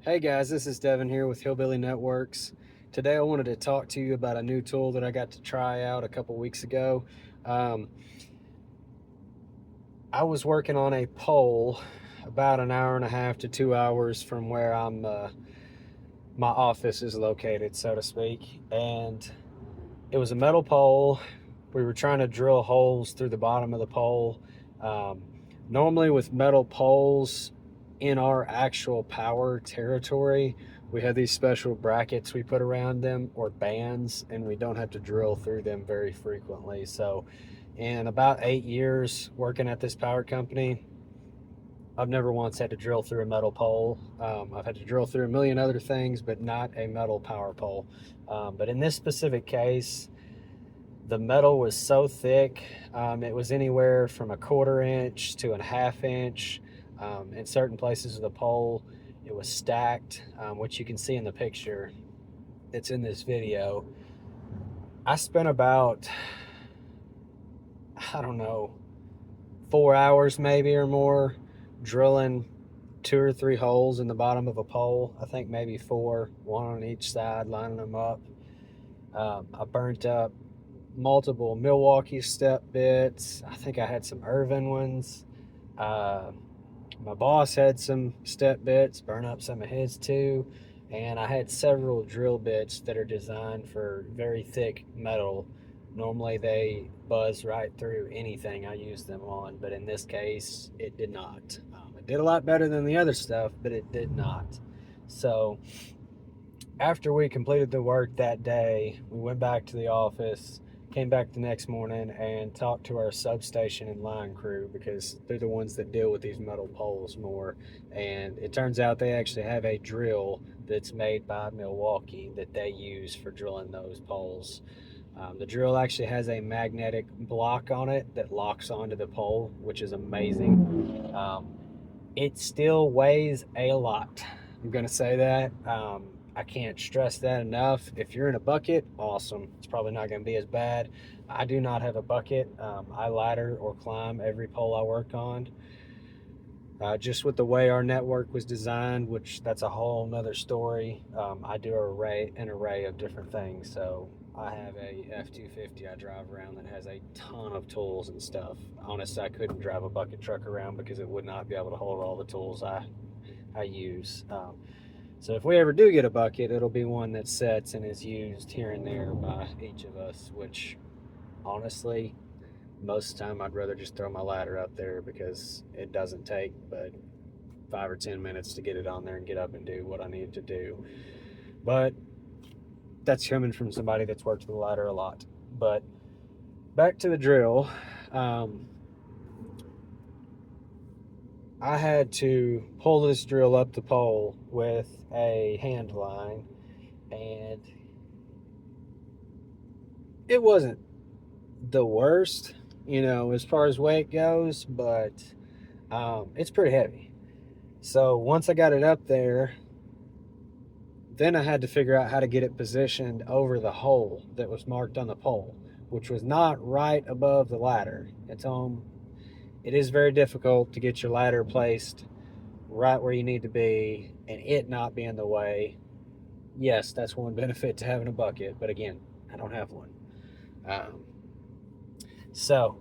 Hey guys, this is Devin here with Hillbilly Networks. Today I wanted to talk to you about a new tool that I got to try out a couple weeks ago. Um, I was working on a pole about an hour and a half to 2 hours from where my office is located, so to speak. And it was a metal pole. We were trying to drill holes through the bottom of the pole. Um, Normally with metal poles in our actual power territory, we have these special brackets we put around them, or bands, and we don't have to drill through them very frequently. So in about 8 years working at this power company, I've never once had to drill through a metal pole. I've had to drill through a million other things, but not a metal power pole. But in this specific case, the metal was so thick, it was anywhere from a 1/4 inch to a 1/2 inch. In certain places of the pole, it was stacked, which you can see in the picture that's in this video. I spent about, I don't know, 4 hours maybe or more drilling 2 or 3 holes in the bottom of a pole. I think maybe four, one on each side, lining them up. I burnt up multiple Milwaukee step bits. I think I had some Irvin ones. Uh, my boss had some step bits, burn up some of his too. And I had several drill bits that are designed for very thick metal. Normally they buzz right through anything I use them on, but in this case, it did not. It did a lot better than the other stuff, but it did not. So after we completed the work that day, we went back to the office, came back the next morning, and talked to our substation and line crew because they're the ones that deal with these metal poles more. And it turns out they actually have a drill that's made by Milwaukee that they use for drilling those poles. The drill actually has a magnetic block on it that locks onto the pole, which is amazing. It still weighs a lot. I'm going to say that. I can't stress that enough. If you're in a bucket, awesome. It's probably not going to be as bad. I do not have a bucket. I ladder or climb every pole I work on. Just with the way our network was designed, which that's a whole nother story. I do an array of different things. So I have a F-250 I drive around that has a ton of tools and stuff. Honestly, I couldn't drive a bucket truck around because it would not be able to hold all the tools I use. So if we ever do get a bucket, it'll be one that sets and is used here and there by each of us, which honestly, most of the time I'd rather just throw my ladder up there because it doesn't take but 5 or 10 minutes to get it on there and get up and do what I need to do. But that's coming from somebody that's worked with a ladder a lot. But back to the drill. I had to pull this drill up the pole with a hand line, and it wasn't the worst, as far as weight goes, but it's pretty heavy. So once I got it up there, then I had to figure out how to get it positioned over the hole that was marked on the pole, which was not right above the ladder. It is very difficult to get your ladder placed right where you need to be and it not be in the way. Yes, that's one benefit to having a bucket, but again, I don't have one. So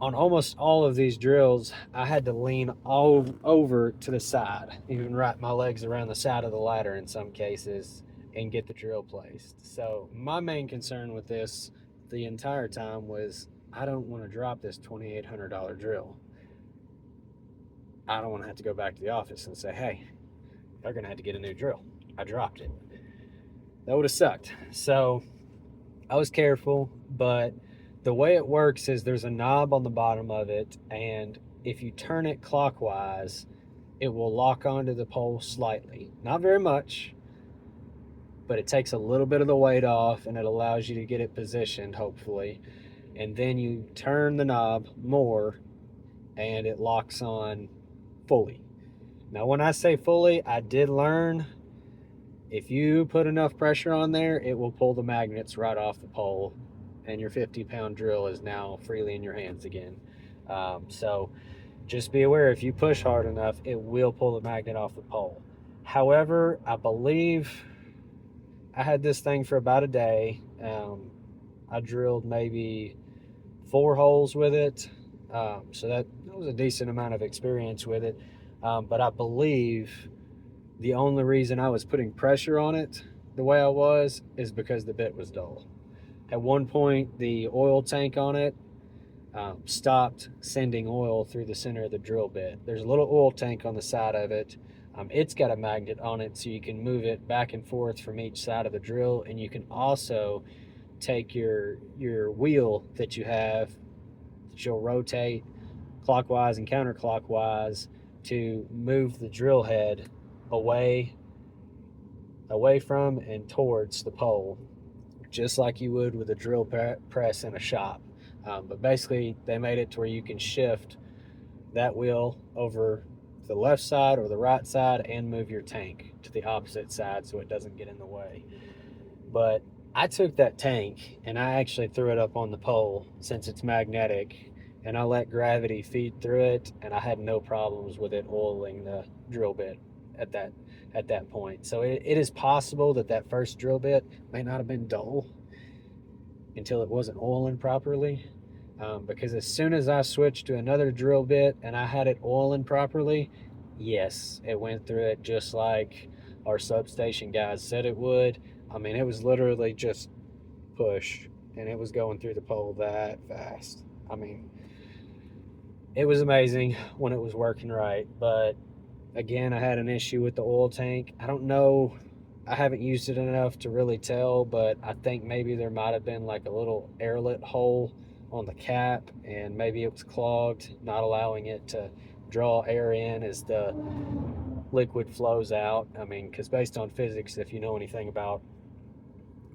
on almost all of these drills, I had to lean all over to the side, even wrap my legs around the side of the ladder in some cases, and get the drill placed. So my main concern with this the entire time was I don't want to drop this $2,800 drill. I don't want to have to go back to the office and say, hey, they're going to have to get a new drill. I dropped it. That would have sucked. So I was careful, but the way it works is there's a knob on the bottom of it, and if you turn it clockwise, it will lock onto the pole slightly. Not very much, but it takes a little bit of the weight off, and it allows you to get it positioned, hopefully. And then you turn the knob more, and it locks on fully. Now, when I say fully, I did learn if you put enough pressure on there, it will pull the magnets right off the pole, and your 50-pound drill is now freely in your hands again. So just be aware, if you push hard enough, it will pull the magnet off the pole. However, I believe I had this thing for about a day. I drilled maybe 4 holes with it. So that was a decent amount of experience with it. But I believe the only reason I was putting pressure on it the way I was is because the bit was dull. At one point, the oil tank on it stopped sending oil through the center of the drill bit. There's a little oil tank on the side of it. It's got a magnet on it, so you can move it back and forth from each side of the drill, and you can also take your wheel that you have that you'll rotate clockwise and counterclockwise to move the drill head away from and towards the pole, just like you would with a drill press in a shop. But basically, they made it to where you can shift that wheel over to the left side or the right side and move your tank to the opposite side so it doesn't get in the way. But I took that tank and I actually threw it up on the pole, since it's magnetic, and I let gravity feed through it, and I had no problems with it oiling the drill bit at that point. So it is possible that first drill bit may not have been dull until it wasn't oiling properly. Because as soon as I switched to another drill bit and I had it oiling properly, yes, it went through it just like our substation guys said it would. I mean, it was literally just push, and it was going through the pole that fast. I mean, it was amazing when it was working right. But again, I had an issue with the oil tank. I don't know, I haven't used it enough to really tell, but I think maybe there might have been like a little airlet hole on the cap, and maybe it was clogged, not allowing it to draw air in as the liquid flows out. I mean, because based on physics, if you know anything about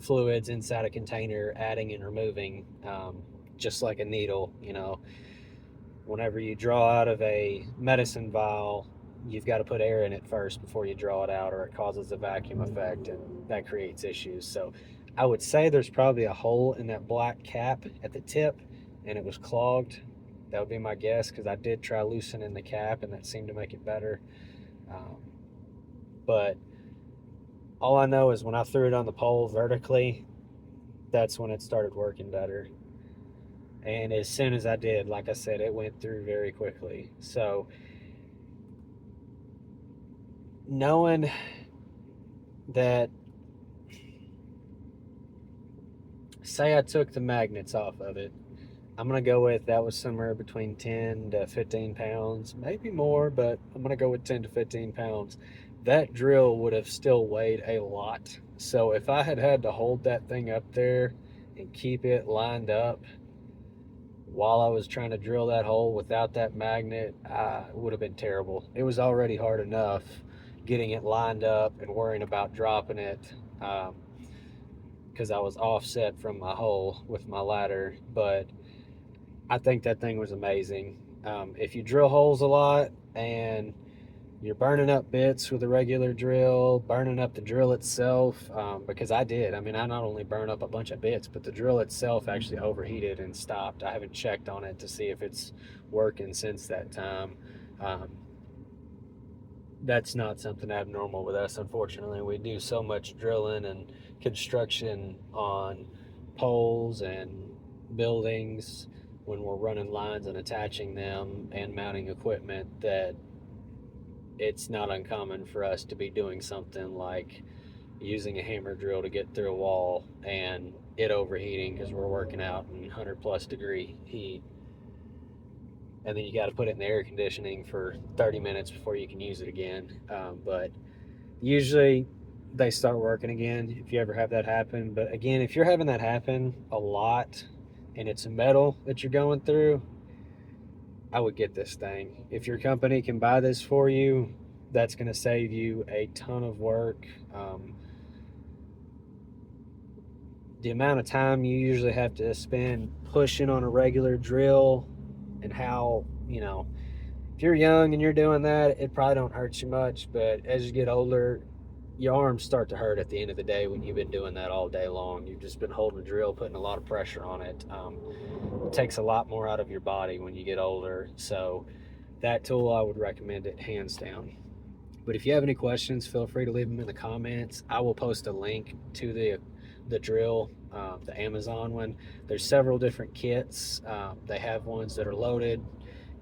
fluids inside a container, adding and removing, just like a needle, whenever you draw out of a medicine vial, you've got to put air in it first before you draw it out, or it causes a vacuum effect, and that creates issues. So I would say there's probably a hole in that black cap at the tip, and it was clogged. That would be my guess, because I did try loosening the cap, and that seemed to make it better. But all I know is when I threw it on the pole vertically, that's when it started working better. And as soon as I did, like I said, it went through very quickly. So knowing that, say I took the magnets off of it, I'm going to go with that was somewhere between 10 to 15 pounds, maybe more, but I'm going to go with 10 to 15 pounds. That drill would have still weighed a lot. So if I had to hold that thing up there and keep it lined up while I was trying to drill that hole without that magnet, it would have been terrible. It was already hard enough getting it lined up and worrying about dropping it, because I was offset from my hole with my ladder. But I think that thing was amazing. If you drill holes a lot and you're burning up bits with a regular drill, burning up the drill itself, because I did. I mean, I not only burned up a bunch of bits, but the drill itself actually overheated and stopped. I haven't checked on it to see if it's working since that time. That's not something abnormal with us, unfortunately. We do so much drilling and construction on poles and buildings when we're running lines and attaching them and mounting equipment that it's not uncommon for us to be doing something like using a hammer drill to get through a wall and it overheating because we're working out in 100+ degree heat. And then you got to put it in the air conditioning for 30 minutes before you can use it again. But usually they start working again if you ever have that happen. But again, if you're having that happen a lot and it's metal that you're going through, I would get this thing. If your company can buy this for you, that's going to save you a ton of work. The amount of time you usually have to spend pushing on a regular drill, and how, if you're young and you're doing that, it probably don't hurt you much. But as you get older, your arms start to hurt at the end of the day when you've been doing that all day long. You've just been holding a drill, putting a lot of pressure on it. It takes a lot more out of your body when you get older. So that tool, I would recommend it hands down. But if you have any questions, feel free to leave them in the comments. I will post a link to the drill, the Amazon one. There's several different kits. They have ones that are loaded,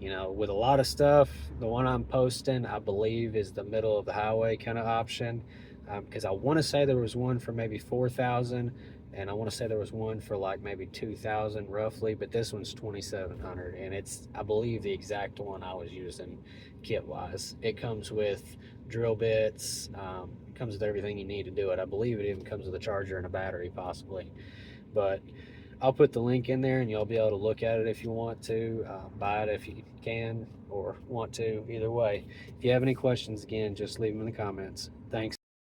you know, with a lot of stuff. The one I'm posting, I believe, is the middle of the highway kind of option, because I want to say there was one for maybe 4,000, and I want to say there was one for like maybe 2,000 roughly, but this one's 2,700, and it's, I believe, the exact one I was using kit wise. It comes with drill bits, it comes with everything you need to do it. I believe it even comes with a charger and a battery possibly, but I'll put the link in there and you'll be able to look at it if you want to, buy it if you can or want to, either way. If you have any questions, again, just leave them in the comments.